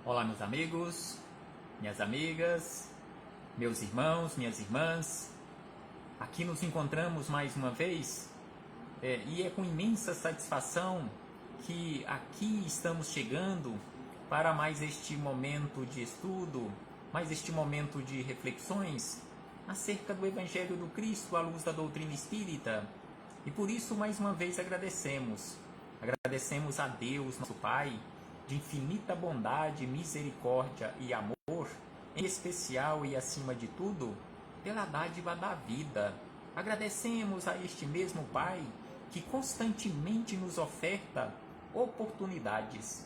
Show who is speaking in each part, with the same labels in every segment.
Speaker 1: Olá, meus amigos, minhas amigas, meus irmãos, minhas irmãs. Aqui nos encontramos mais uma vez e é com imensa satisfação que aqui estamos chegando para mais este momento de estudo, mais este momento de reflexões acerca do Evangelho do Cristo à luz da doutrina espírita. E por isso, mais uma vez, agradecemos a Deus, nosso Pai, de infinita bondade, misericórdia e amor, em especial e acima de tudo, pela dádiva da vida. Agradecemos a este mesmo Pai que constantemente nos oferta oportunidades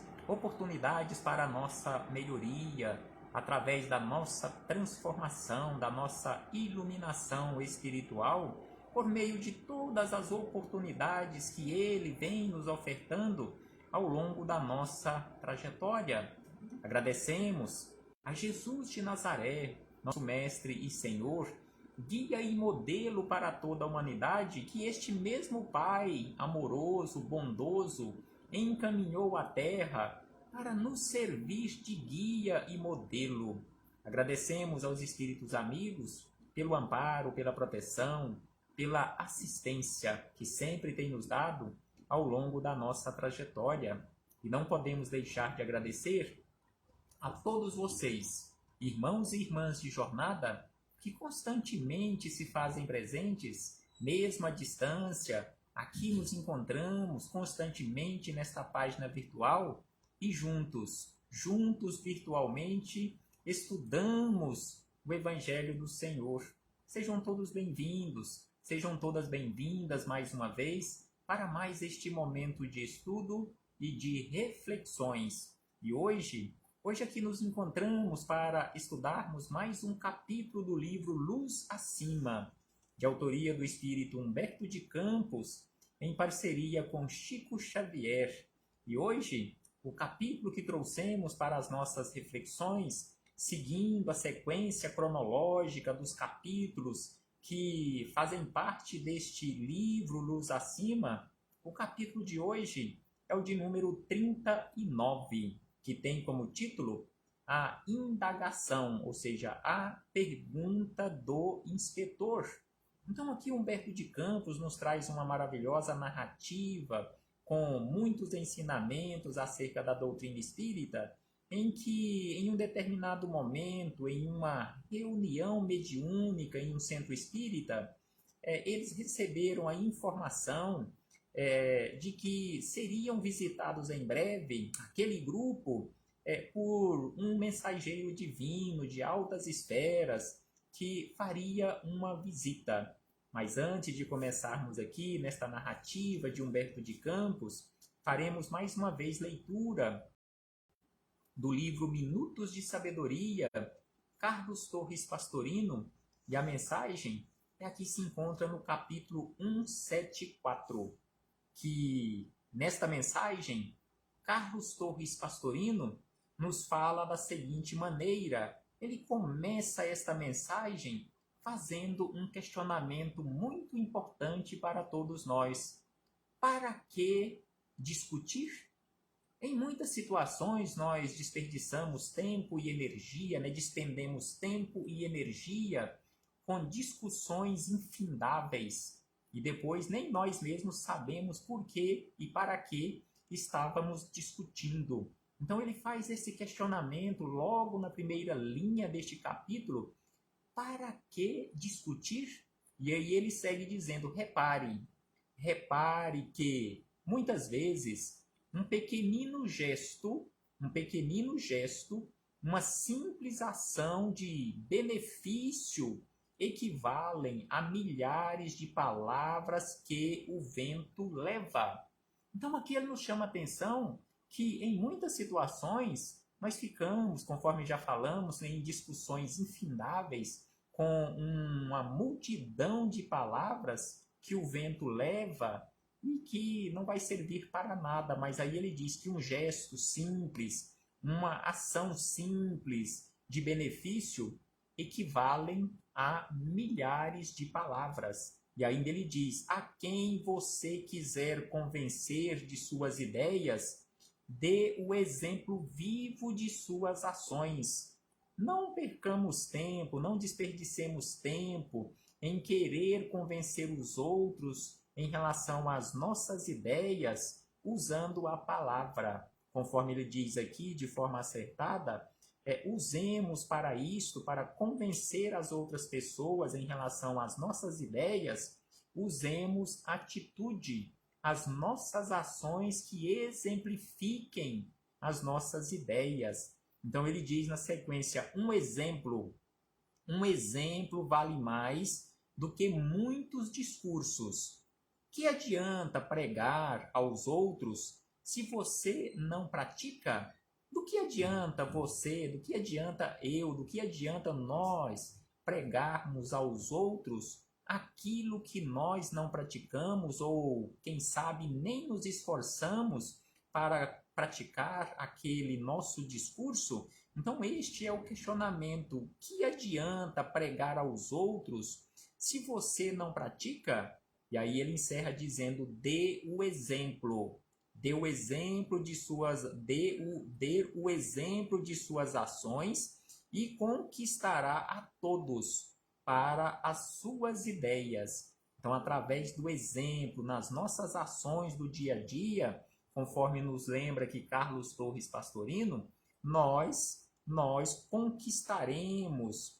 Speaker 1: para a nossa melhoria, através da nossa transformação, da nossa iluminação espiritual, por meio de todas as oportunidades que Ele vem nos ofertando ao longo da nossa trajetória. Agradecemos a Jesus de Nazaré, nosso Mestre e Senhor, guia e modelo para toda a humanidade, que este mesmo Pai amoroso, bondoso, encaminhou à Terra para nos servir de guia e modelo. Agradecemos aos Espíritos amigos pelo amparo, pela proteção, pela assistência que sempre tem nos dado ao longo da nossa trajetória. E não podemos deixar de agradecer a todos vocês, irmãos e irmãs de jornada, que constantemente se fazem presentes, mesmo à distância. Aqui nos encontramos constantemente nesta página virtual e juntos virtualmente, estudamos o Evangelho do Senhor. Sejam todos bem-vindos, sejam todas bem-vindas mais uma vez para mais este momento de estudo e de reflexões. E hoje aqui nos encontramos para estudarmos mais um capítulo do livro Luz Acima, de autoria do espírito Humberto de Campos, em parceria com Chico Xavier. E hoje, o capítulo que trouxemos para as nossas reflexões, seguindo a sequência cronológica dos capítulos que fazem parte deste livro Luz Acima, o capítulo de hoje é o de número 39, que tem como título a indagação, ou seja, a pergunta do inspetor. Então aqui Humberto de Campos nos traz uma maravilhosa narrativa com muitos ensinamentos acerca da doutrina espírita, em que em um determinado momento, em uma reunião mediúnica em um centro espírita, eles receberam a informação de que seriam visitados em breve, aquele grupo, por um mensageiro divino de altas esferas que faria uma visita. Mas antes de começarmos aqui nesta narrativa de Humberto de Campos, faremos mais uma vez leitura do livro Minutos de Sabedoria, Carlos Torres Pastorino, e a mensagem aqui se encontra no capítulo 174, que nesta mensagem, Carlos Torres Pastorino nos fala da seguinte maneira. Ele começa esta mensagem fazendo um questionamento muito importante para todos nós. Para que discutir? Em muitas situações, nós desperdiçamos tempo e energia, despendemos tempo e energia com discussões infindáveis. E depois nem nós mesmos sabemos por que e para que estávamos discutindo. Então ele faz esse questionamento logo na primeira linha deste capítulo. Para que discutir? E aí ele segue dizendo, repare que muitas vezes um pequenino gesto, uma simples ação de benefício equivalem a milhares de palavras que o vento leva. Então aqui ele nos chama a atenção que em muitas situações nós ficamos, conforme já falamos, em discussões infindáveis com uma multidão de palavras que o vento leva e que não vai servir para nada. Mas aí ele diz que um gesto simples, uma ação simples de benefício equivalem a milhares de palavras. E ainda ele diz, a quem você quiser convencer de suas ideias, dê o exemplo vivo de suas ações. Não percamos tempo, não desperdicemos tempo em querer convencer os outros em relação às nossas ideias usando a palavra. Conforme ele diz aqui, de forma acertada, usemos para isto, para convencer as outras pessoas em relação às nossas ideias, usemos atitude, as nossas ações que exemplifiquem as nossas ideias. Então ele diz na sequência, um exemplo vale mais do que muitos discursos. Que adianta pregar aos outros se você não pratica? Do que adianta você, do que adianta eu, do que adianta nós pregarmos aos outros aquilo que nós não praticamos ou, quem sabe, nem nos esforçamos para praticar aquele nosso discurso? Então este é o questionamento. Que adianta pregar aos outros se você não pratica? E aí ele encerra dizendo, dê o exemplo. Dê o exemplo de suas ações e conquistará a todos para as suas ideias. Então, através do exemplo, nas nossas ações do dia a dia, conforme nos lembra aqui Carlos Torres Pastorino, nós conquistaremos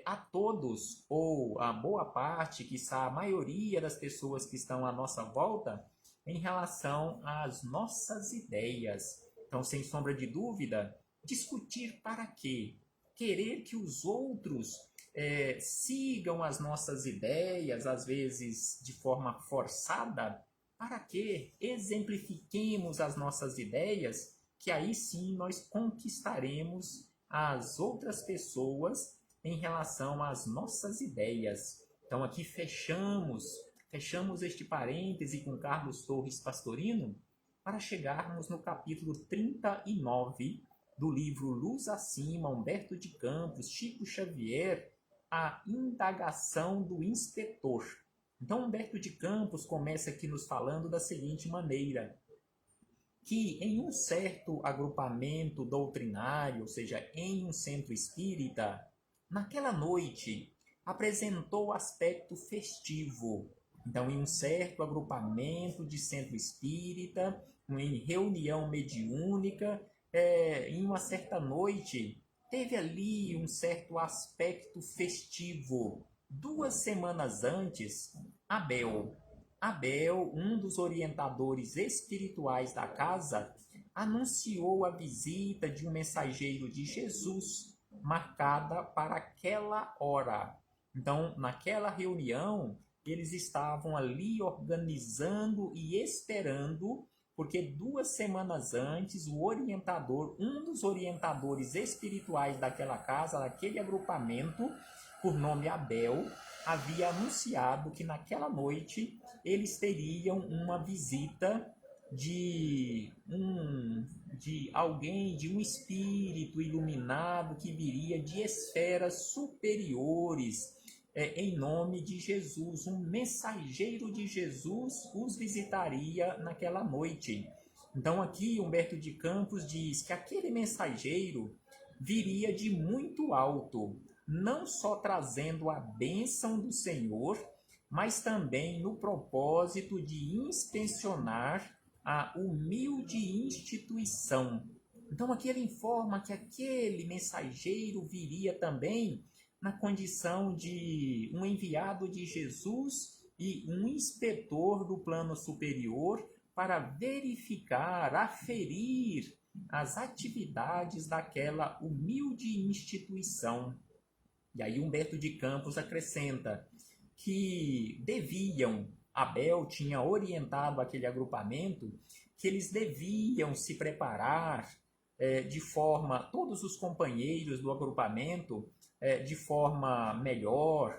Speaker 1: a todos, ou a boa parte, quiçá a maioria das pessoas que estão à nossa volta, em relação às nossas ideias. Então, sem sombra de dúvida, discutir para quê? Querer que os outros sigam as nossas ideias, às vezes de forma forçada, para que exemplifiquemos as nossas ideias, que aí sim nós conquistaremos as outras pessoas em relação às nossas ideias. Então aqui fechamos este parêntese com Carlos Torres Pastorino para chegarmos no capítulo 39 do livro Luz Acima, Humberto de Campos, Chico Xavier, A Indagação do Inspetor. Então Humberto de Campos começa aqui nos falando da seguinte maneira, que em um certo agrupamento doutrinário, ou seja, em um centro espírita, naquela noite apresentou aspecto festivo. Então, em um certo agrupamento de centro espírita, em reunião mediúnica, em uma certa noite, teve ali um certo aspecto festivo. 2 semanas antes, Abel, um dos orientadores espirituais da casa, anunciou a visita de um mensageiro de Jesus, marcada para aquela hora. Então, naquela reunião, eles estavam ali organizando e esperando, porque 2 semanas antes, o orientador, um dos orientadores espirituais daquela casa, daquele agrupamento, por nome Abel, havia anunciado que naquela noite eles teriam uma visita de alguém, de um espírito iluminado que viria de esferas superiores, em nome de Jesus. Um mensageiro de Jesus os visitaria naquela noite. Então aqui Humberto de Campos diz que aquele mensageiro viria de muito alto, não só trazendo a bênção do Senhor, mas também no propósito de inspecionar a humilde instituição. Então aqui ele informa que aquele mensageiro viria também na condição de um enviado de Jesus e um inspetor do plano superior para verificar, aferir as atividades daquela humilde instituição. E aí Humberto de Campos acrescenta que Abel tinha orientado aquele agrupamento, que eles deviam se preparar todos os companheiros do agrupamento, de forma melhor,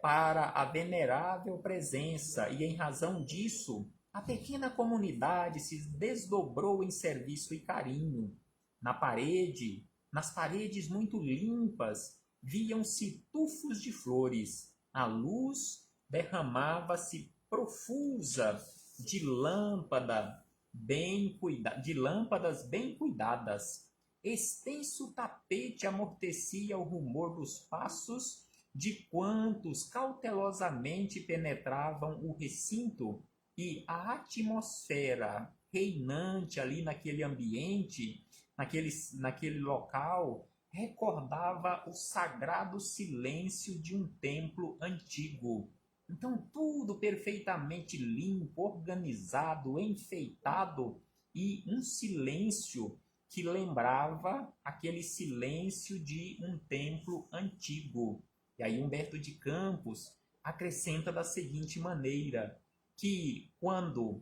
Speaker 1: para a venerável presença, e em razão disso, a pequena comunidade se desdobrou em serviço e carinho. Nas paredes muito limpas, viam-se tufos de flores. A luz derramava-se profusa de lâmpada de lâmpadas bem cuidadas. Extenso tapete amortecia o rumor dos passos de quantos cautelosamente penetravam o recinto, e a atmosfera reinante ali naquele ambiente, naquele local, recordava o sagrado silêncio de um templo antigo. Então, tudo perfeitamente limpo, organizado, enfeitado, e um silêncio que lembrava aquele silêncio de um templo antigo. E aí Humberto de Campos acrescenta da seguinte maneira, que quando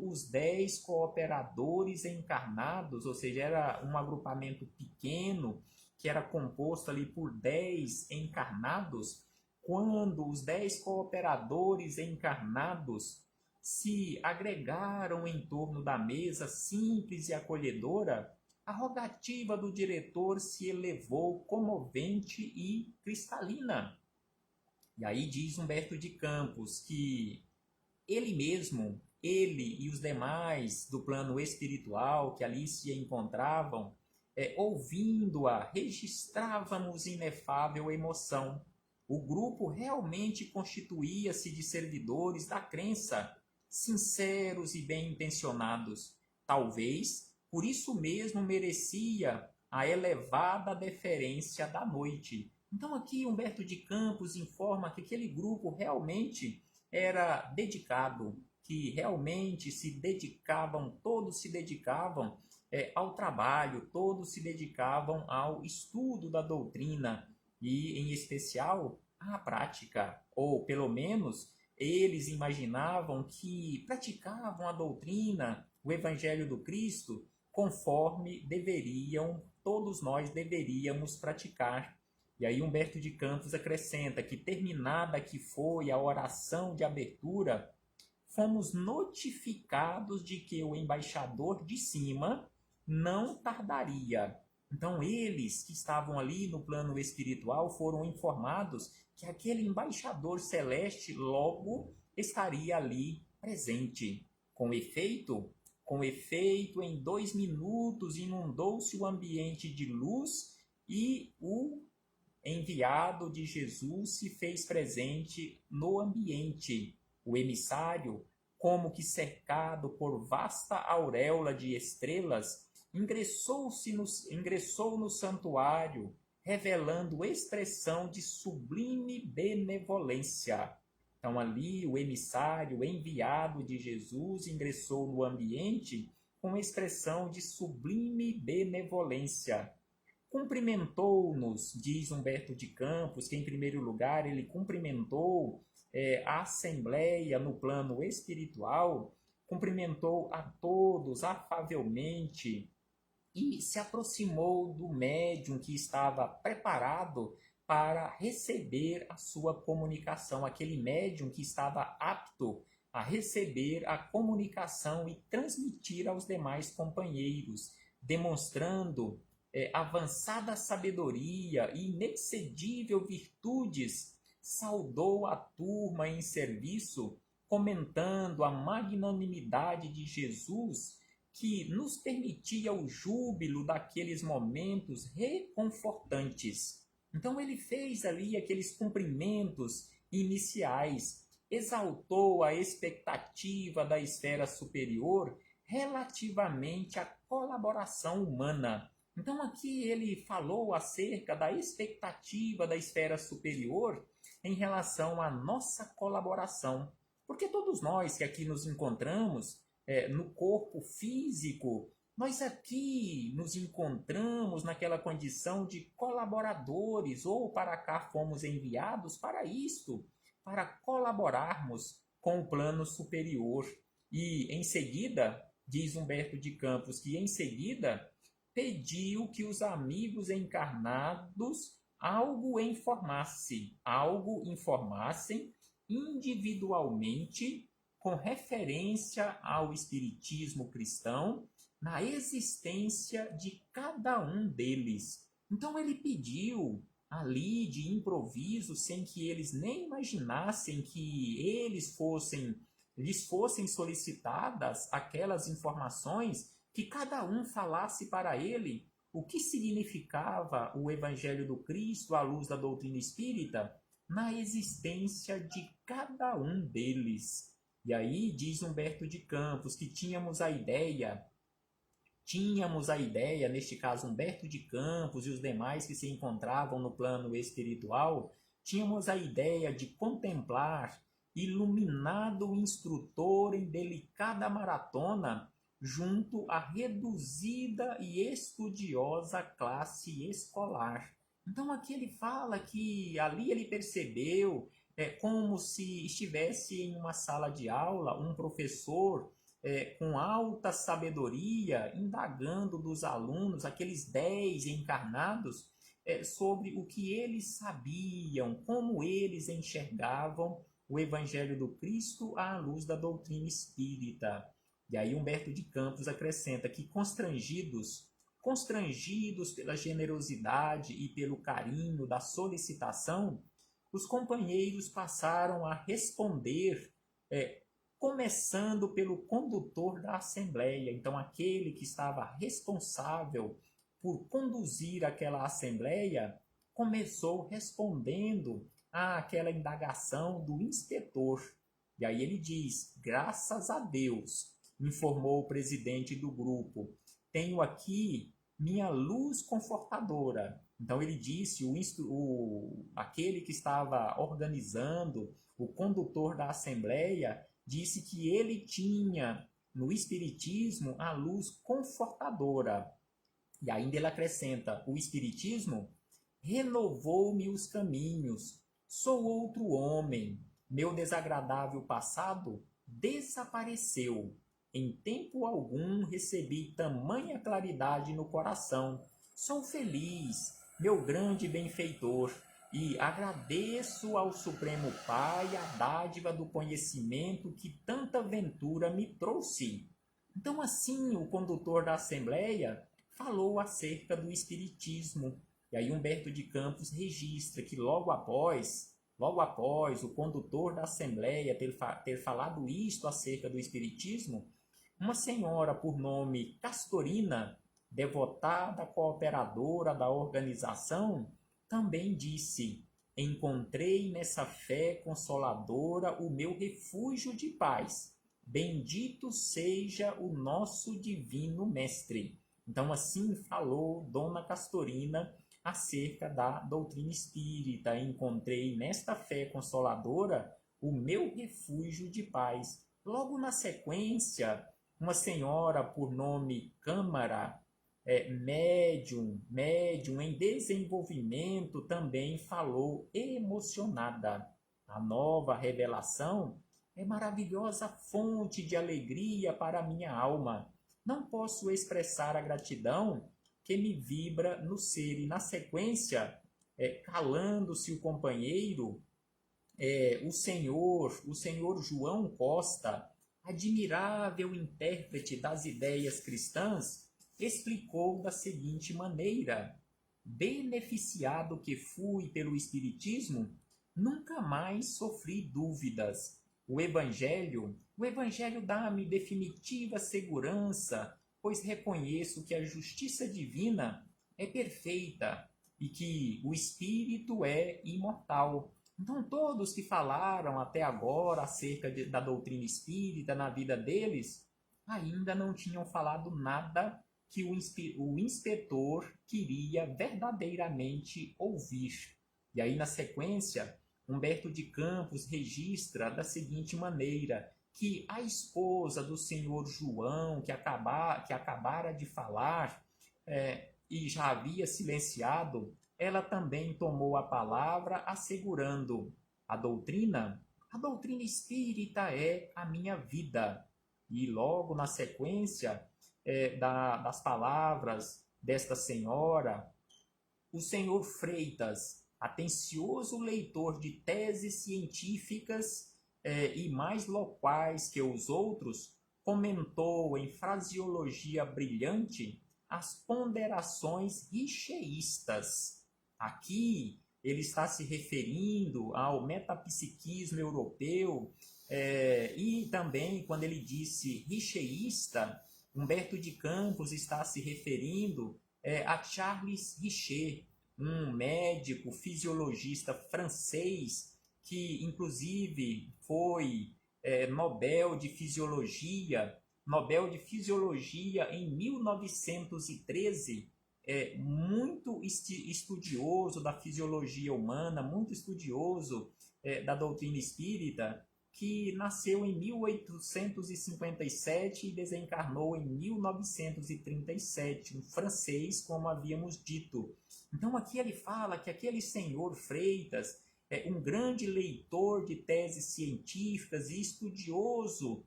Speaker 1: os 10 cooperadores encarnados, ou seja, era um agrupamento pequeno, que era composto ali por 10 encarnados, quando os 10 cooperadores encarnados se agregaram em torno da mesa simples e acolhedora, a rogativa do diretor se elevou comovente e cristalina. E aí diz Humberto de Campos que ele mesmo, ele e os demais do plano espiritual que ali se encontravam, ouvindo-a, registrávamos inefável emoção. O grupo realmente constituía-se de servidores da crença, sinceros e bem intencionados. Talvez por isso mesmo merecia a elevada deferência da noite. Então aqui Humberto de Campos informa que aquele grupo realmente era dedicado, que realmente se dedicavam, todos se dedicavam ao trabalho, todos se dedicavam ao estudo da doutrina e, em especial, à prática, ou pelo menos eles imaginavam que praticavam a doutrina, o Evangelho do Cristo, conforme todos nós deveríamos praticar. E aí Humberto de Campos acrescenta que, terminada que foi a oração de abertura, fomos notificados de que o embaixador de cima não tardaria. Então eles que estavam ali no plano espiritual foram informados que aquele embaixador celeste logo estaria ali presente. Com efeito, em 2 minutos inundou-se o ambiente de luz e o enviado de Jesus se fez presente no ambiente. O emissário, como que cercado por vasta auréola de estrelas, ingressou no santuário, revelando expressão de sublime benevolência. Então ali o emissário, o enviado de Jesus, ingressou no ambiente com expressão de sublime benevolência. Cumprimentou-nos, diz Humberto de Campos, que em primeiro lugar ele cumprimentou a Assembleia no plano espiritual, cumprimentou a todos afavelmente e se aproximou do médium que estava preparado para receber a sua comunicação, aquele médium que estava apto a receber a comunicação e transmitir aos demais companheiros, demonstrando avançada sabedoria e inexcedível virtudes, saudou a turma em serviço, comentando a magnanimidade de Jesus, que nos permitia o júbilo daqueles momentos reconfortantes. Então ele fez ali aqueles cumprimentos iniciais, exaltou a expectativa da esfera superior relativamente à colaboração humana. Então aqui ele falou acerca da expectativa da esfera superior em relação à nossa colaboração. Porque todos nós que aqui nos encontramos no corpo físico, nós aqui nos encontramos naquela condição de colaboradores, ou para cá fomos enviados para isto, para colaborarmos com o plano superior. E em seguida, diz Humberto de Campos, que em seguida pediu que os amigos encarnados algo informassem individualmente com referência ao espiritismo cristão na existência de cada um deles. Então ele pediu ali de improviso, sem que eles nem imaginassem que eles fossem lhes fossem solicitadas aquelas informações, que cada um falasse para ele o que significava o Evangelho do Cristo à luz da doutrina espírita na existência de cada um deles. E aí diz Humberto de Campos que tínhamos a ideia, neste caso Humberto de Campos e os demais que se encontravam no plano espiritual, tínhamos a ideia de contemplar iluminado instrutor em delicada maratona junto à reduzida e estudiosa classe escolar. Então aqui ele fala que ali ele percebeu, como se estivesse em uma sala de aula, um professor com alta sabedoria, indagando dos alunos, aqueles 10 encarnados, sobre o que eles sabiam, como eles enxergavam o Evangelho do Cristo à luz da doutrina espírita. E aí Humberto de Campos acrescenta que constrangidos pela generosidade e pelo carinho da solicitação, os companheiros passaram a responder, começando pelo condutor da assembleia. Então, aquele que estava responsável por conduzir aquela assembleia começou respondendo àquela indagação do inspetor. E aí ele diz: graças a Deus, informou o presidente do grupo, tenho aqui minha luz confortadora. Então ele disse, aquele que estava organizando, o condutor da assembleia, disse que ele tinha no Espiritismo a luz confortadora. E ainda ele acrescenta: o Espiritismo renovou-me os caminhos, sou outro homem, meu desagradável passado desapareceu. Em tempo algum recebi tamanha claridade no coração. Sou feliz, meu grande benfeitor, e agradeço ao Supremo Pai a dádiva do conhecimento que tanta ventura me trouxe. Então, assim, o condutor da Assembleia falou acerca do Espiritismo. E aí Humberto de Campos registra que logo após o condutor da Assembleia ter falado isto acerca do Espiritismo, uma senhora por nome Castorina, devotada cooperadora da organização, também disse: encontrei nessa fé consoladora o meu refúgio de paz. Bendito seja o nosso divino mestre. Então assim falou Dona Castorina acerca da doutrina espírita. Encontrei nesta fé consoladora o meu refúgio de paz. Logo na sequência, uma senhora por nome Câmara, médium em desenvolvimento, também falou emocionada. A nova revelação é maravilhosa fonte de alegria para a minha alma. Não posso expressar a gratidão que me vibra no ser. E na sequência, calando-se o companheiro, o senhor João Costa, admirável intérprete das ideias cristãs, explicou da seguinte maneira: beneficiado que fui pelo Espiritismo, nunca mais sofri dúvidas. O Evangelho dá-me definitiva segurança, pois reconheço que a justiça divina é perfeita e que o Espírito é imortal. Então, todos que falaram até agora acerca da doutrina espírita na vida deles, ainda não tinham falado nada que o inspetor queria verdadeiramente ouvir. E aí, na sequência, Humberto de Campos registra da seguinte maneira: que a esposa do senhor João, que acabara de falar e já havia silenciado, ela também tomou a palavra, assegurando: a doutrina espírita é a minha vida. E logo na sequência das palavras desta senhora, o senhor Freitas, atencioso leitor de teses científicas e mais loquaz que os outros, comentou em fraseologia brilhante as ponderações richeístas. Aqui ele está se referindo ao metapsiquismo europeu E também, quando ele disse richeísta, Humberto de Campos está se referindo a Charles Richer, um médico fisiologista francês que, inclusive, foi Nobel de Fisiologia em 1913, muito estudioso da fisiologia humana, muito estudioso da doutrina espírita, que nasceu em 1857 e desencarnou em 1937, um francês, como havíamos dito. Então aqui ele fala que aquele senhor Freitas é um grande leitor de teses científicas e estudioso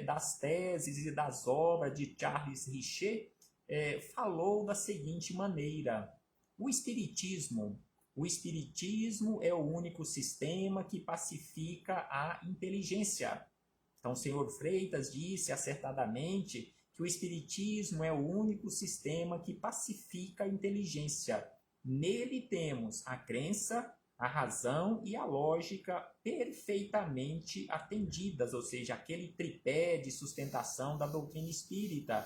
Speaker 1: das teses e das obras de Charles Richer, falou da seguinte maneira: o Espiritismo é o único sistema que pacifica a inteligência. Então, o senhor Freitas disse acertadamente que o Espiritismo é o único sistema que pacifica a inteligência. Nele temos a crença, a razão e a lógica perfeitamente atendidas, ou seja, aquele tripé de sustentação da doutrina espírita,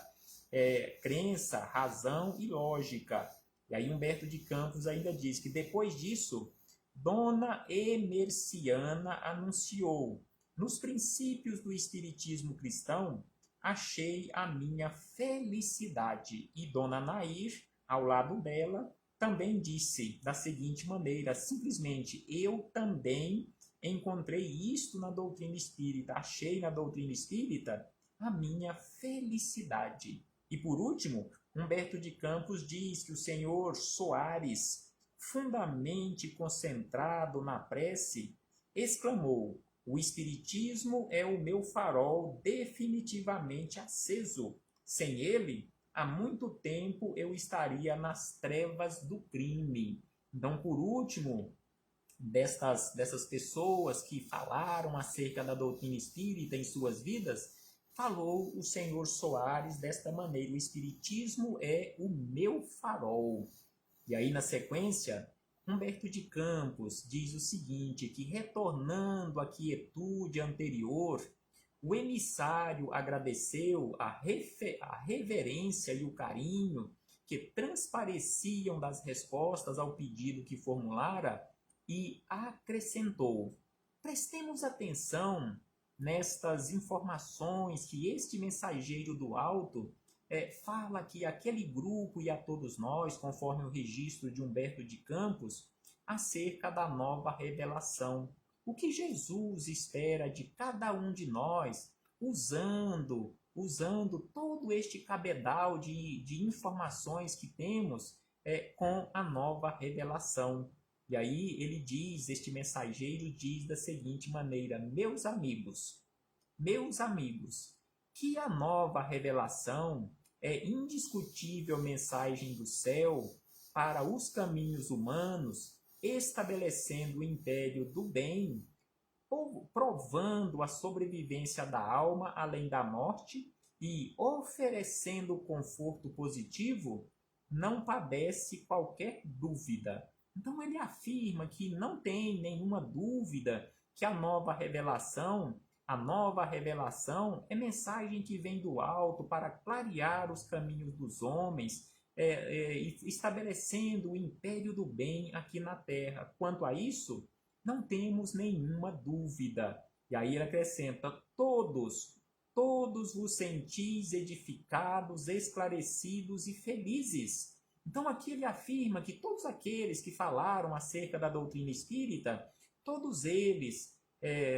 Speaker 1: crença, razão e lógica. E aí Humberto de Campos ainda diz que depois disso, Dona Emerciana anunciou: nos princípios do espiritismo cristão, achei a minha felicidade. E Dona Nair, ao lado dela, também disse da seguinte maneira, simplesmente: eu também encontrei isto na doutrina espírita, achei na doutrina espírita a minha felicidade. E por último, Humberto de Campos diz que o senhor Soares, fundamente concentrado na prece, exclamou: o Espiritismo é o meu farol definitivamente aceso. Sem ele, há muito tempo eu estaria nas trevas do crime. Então, por último, dessas pessoas que falaram acerca da doutrina espírita em suas vidas, falou o senhor Soares desta maneira: o Espiritismo é o meu farol. E aí, na sequência, Humberto de Campos diz o seguinte, que retornando à quietude anterior, o emissário agradeceu a reverência e o carinho que transpareciam das respostas ao pedido que formulara e acrescentou: prestemos atenção nestas informações que este mensageiro do alto fala que aquele grupo e a todos nós, conforme o registro de Humberto de Campos, acerca da nova revelação. O que Jesus espera de cada um de nós, usando todo este cabedal de informações que temos com a nova revelação. E aí ele diz, este mensageiro diz da seguinte maneira: meus amigos, que a nova revelação é indiscutível mensagem do céu para os caminhos humanos, estabelecendo o império do bem, provando a sobrevivência da alma além da morte e oferecendo conforto positivo, não padece qualquer dúvida. Então ele afirma que não tem nenhuma dúvida que a nova revelação é mensagem que vem do alto para clarear os caminhos dos homens, estabelecendo o império do bem aqui na terra. Quanto a isso, não temos nenhuma dúvida. E aí ele acrescenta: todos vos sentis edificados, esclarecidos e felizes. Então aqui ele afirma que todos aqueles que falaram acerca da doutrina espírita, todos eles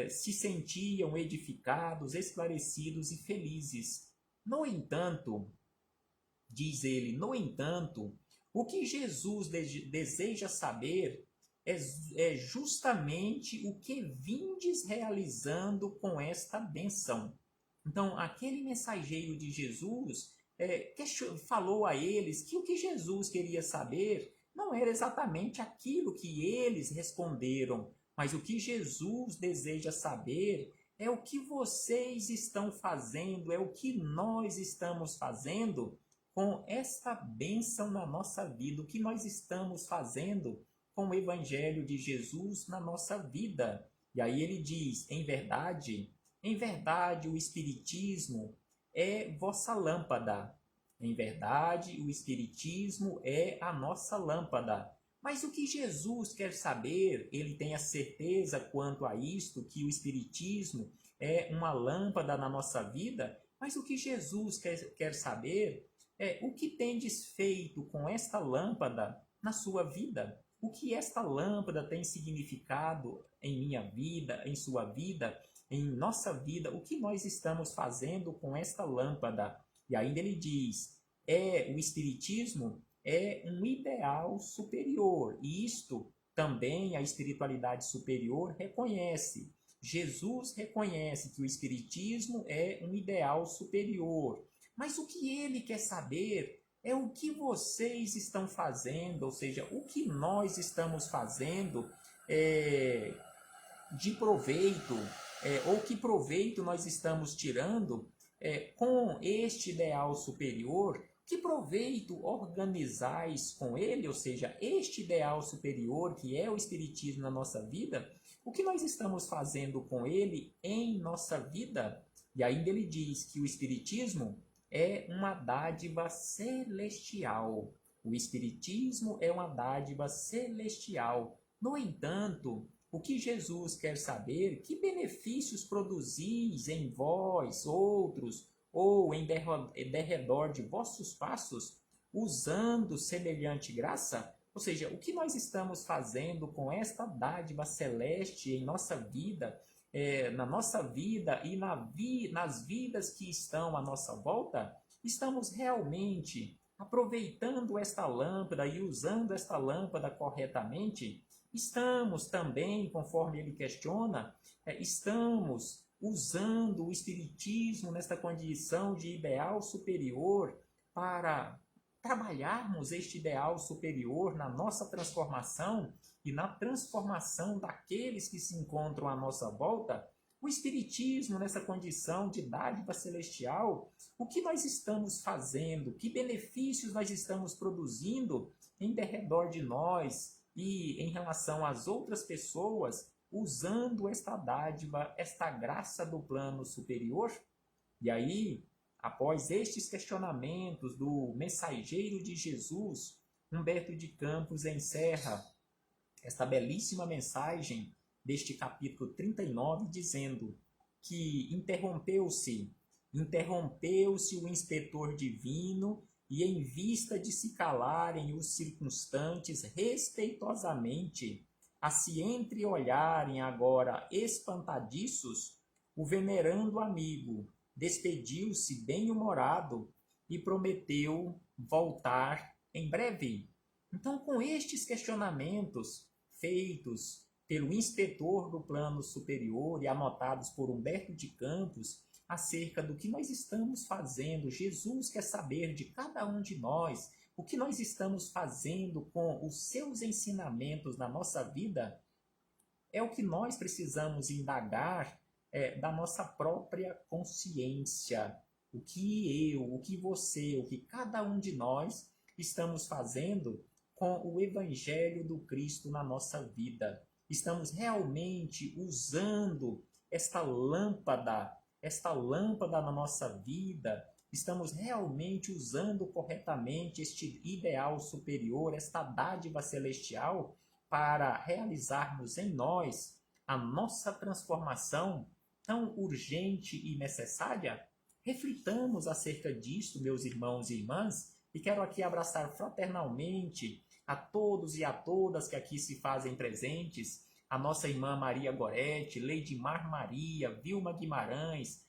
Speaker 1: se sentiam edificados, esclarecidos e felizes. No entanto, diz ele, o que Jesus deseja saber é justamente o que vindes realizando com esta benção. Então, aquele mensageiro de Jesus falou a eles que o que Jesus queria saber não era exatamente aquilo que eles responderam, mas o que Jesus deseja saber é o que vocês estão fazendo, é o que nós estamos fazendo com esta bênção na nossa vida, o que nós estamos fazendo com o Evangelho de Jesus na nossa vida. E aí ele diz, em verdade o Espiritismo é vossa lâmpada. Em verdade, o Espiritismo é a nossa lâmpada. Mas o que Jesus quer saber, ele tem a certeza quanto a isto, que o Espiritismo é uma lâmpada na nossa vida, mas o que Jesus quer saber é o que tendes feito com esta lâmpada na sua vida. O que esta lâmpada tem significado em minha vida, em sua vida, em nossa vida, o que nós estamos fazendo com esta lâmpada. E ainda ele diz, o Espiritismo é um ideal superior, e isto também a espiritualidade superior reconhece. Jesus reconhece que o Espiritismo é um ideal superior, mas o que ele quer saber é o que vocês estão fazendo, ou seja, o que nós estamos fazendo de proveito, ou que proveito nós estamos tirando com este ideal superior, que proveito organizais com ele, ou seja, este ideal superior que é o Espiritismo na nossa vida, o que nós estamos fazendo com ele em nossa vida? E ainda ele diz que o Espiritismo é uma dádiva celestial. O Espiritismo é uma dádiva celestial. No entanto, o que Jesus quer saber, que benefícios produzis em vós, outros, ou em derredor de vossos passos, usando semelhante graça? Ou seja, o que nós estamos fazendo com esta dádiva celeste em nossa vida, na nossa vida e nas vidas que estão à nossa volta? Estamos realmente aproveitando esta lâmpada e usando esta lâmpada corretamente? Estamos também, conforme ele questiona, estamos usando o Espiritismo nesta condição de ideal superior para trabalharmos este ideal superior na nossa transformação e na transformação daqueles que se encontram à nossa volta? O Espiritismo nessa condição de dádiva celestial, o que nós estamos fazendo? Que benefícios nós estamos produzindo em derredor de nós e em relação às outras pessoas, usando esta dádiva, esta graça do plano superior? E aí, após estes questionamentos do mensageiro de Jesus, Humberto de Campos encerra esta belíssima mensagem deste capítulo 39, dizendo que interrompeu-se o inspetor divino e, em vista de se calarem os circunstantes respeitosamente, a se entreolharem agora espantadiços, o venerando amigo despediu-se bem-humorado e prometeu voltar em breve. Então, com estes questionamentos feitos pelo inspetor do plano superior e anotados por Humberto de Campos acerca do que nós estamos fazendo, Jesus quer saber de cada um de nós o que nós estamos fazendo com os seus ensinamentos na nossa vida. É o que nós precisamos indagar da nossa própria consciência. O que eu, o que você, o que cada um de nós estamos fazendo com o Evangelho do Cristo na nossa vida. Estamos realmente usando esta lâmpada na nossa vida? Estamos realmente usando corretamente este ideal superior, esta dádiva celestial, para realizarmos em nós a nossa transformação tão urgente e necessária? Reflitamos acerca disto, meus irmãos e irmãs, e quero aqui abraçar fraternalmente a todos e a todas que aqui se fazem presentes, a nossa irmã Maria Gorete, Leidimar Maria, Vilma Guimarães,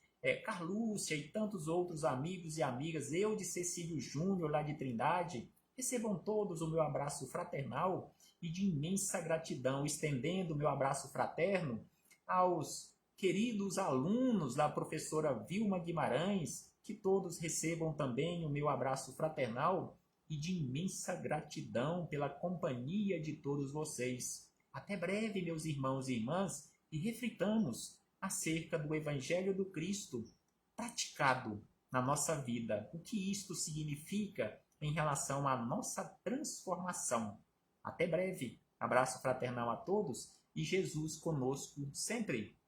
Speaker 1: Carlúcia e tantos outros amigos e amigas, eu de Cecílio Júnior, lá de Trindade. Recebam todos o meu abraço fraternal e de imensa gratidão, estendendo o meu abraço fraterno aos queridos alunos da professora Vilma Guimarães, que todos recebam também o meu abraço fraternal e de imensa gratidão pela companhia de todos vocês. Até breve, meus irmãos e irmãs, e reflitamos acerca do Evangelho do Cristo praticado na nossa vida. O que isto significa em relação à nossa transformação. Até breve. Abraço fraternal a todos e Jesus conosco sempre.